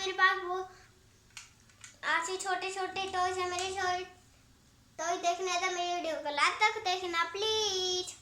मेरे पास वो ऐसे छोटे छोटे टॉयज है। मेरे टॉय देखने तो मेरी वीडियो को लास्ट तक देखना please.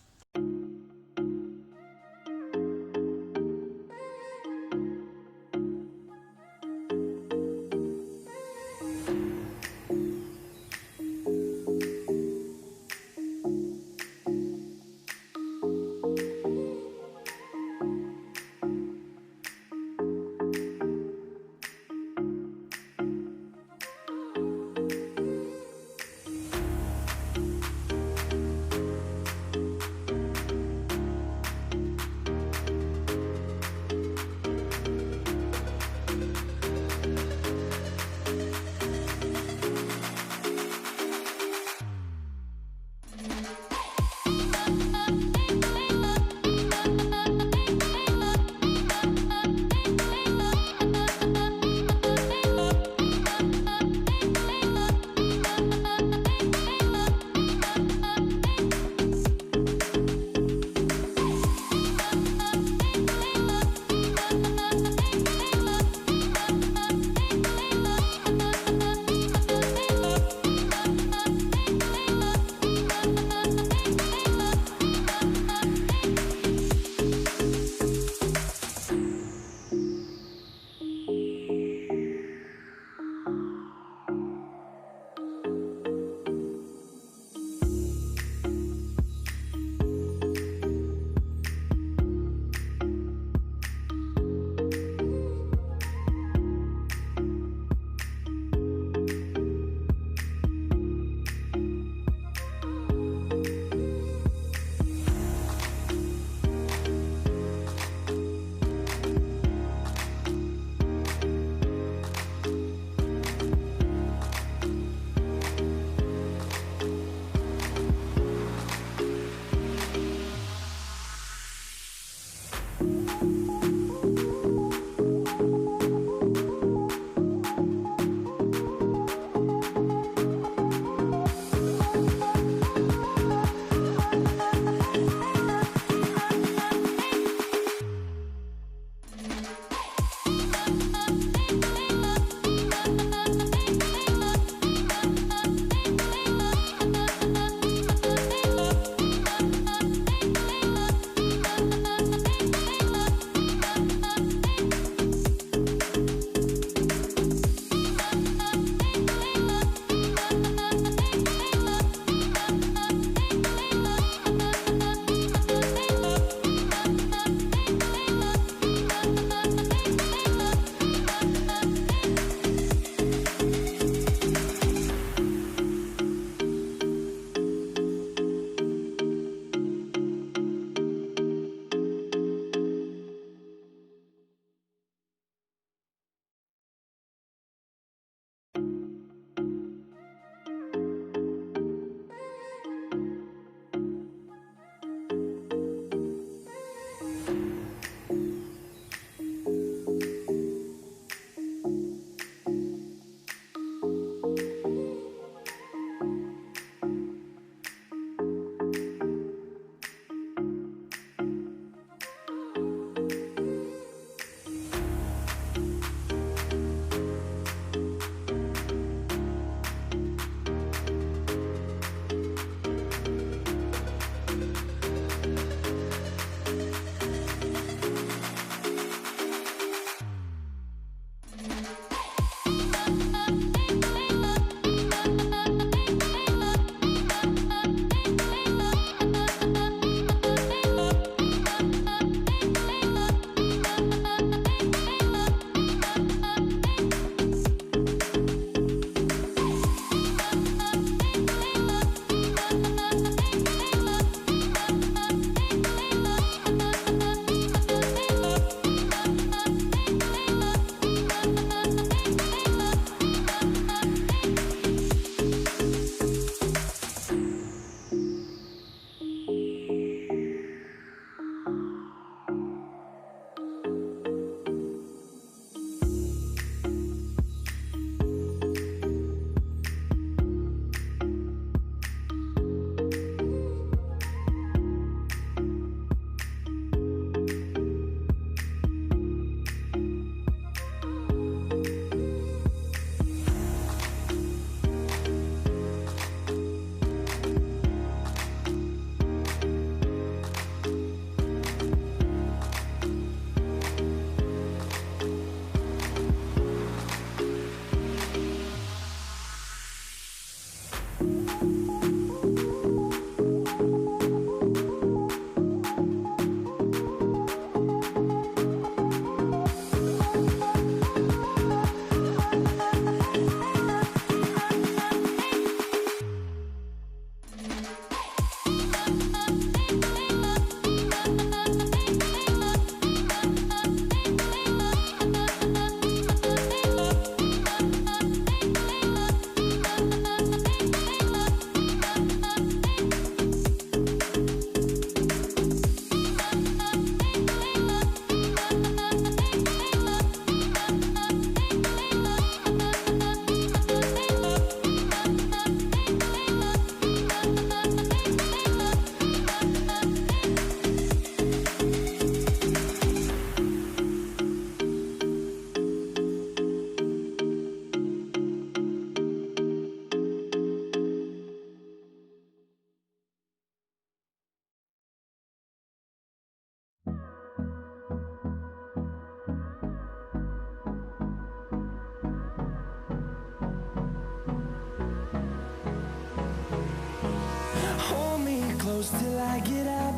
close till I get up.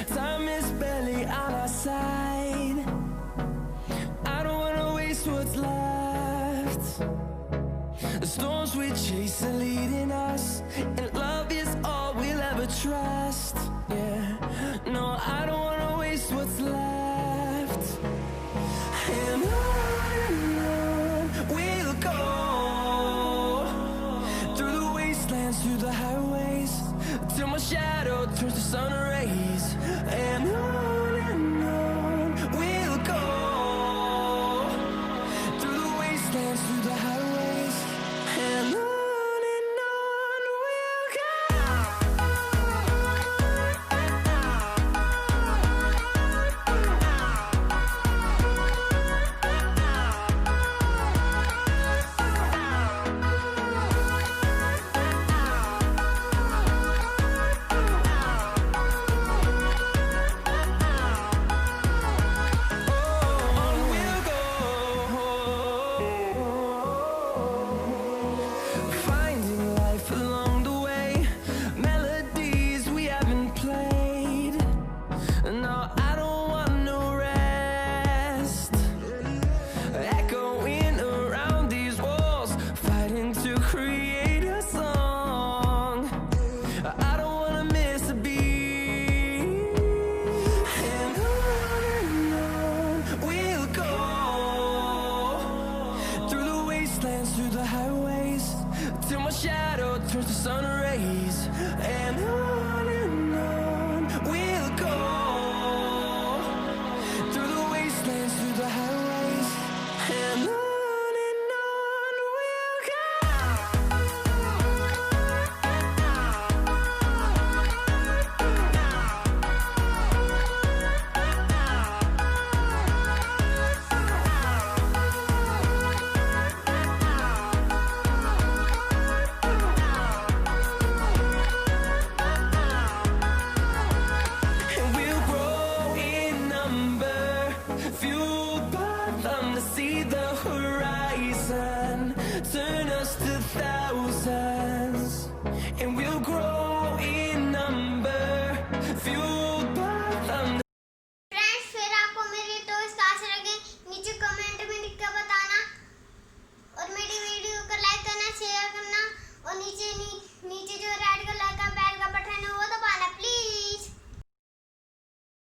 Time is barely on our side. I don't wanna waste what's left. The storms we chase are leading us, and love is all we'll ever trust. Yeah, no, I don't wanna waste what's left. And on we'll go, through the wastelands, through the highways, till my shadow turns to sun rays. And on we'll go, through the wastelands, through the highways, and on we'll go. Finding life along the way, melodies we haven't played. No, I don't want no rest. Echoing around these walls, fighting to create a song. I don't wanna miss a beat. And on we'll go, through the wastelands, through the highways, till my shadow turns to sun rays. And on we'll go, through the wastelands, through the highways, and on we'll go. And we'll grow in number, fueled by them to see the horizon, turn us to thousands. And we'll grow in number, fueled by them. Friends, फिर आपको मेरे toys कैसे लगे नीचे comment में लिख कर बताना, और मेरी वीडियो को लाइक करना, शेयर करना, और नीचे जो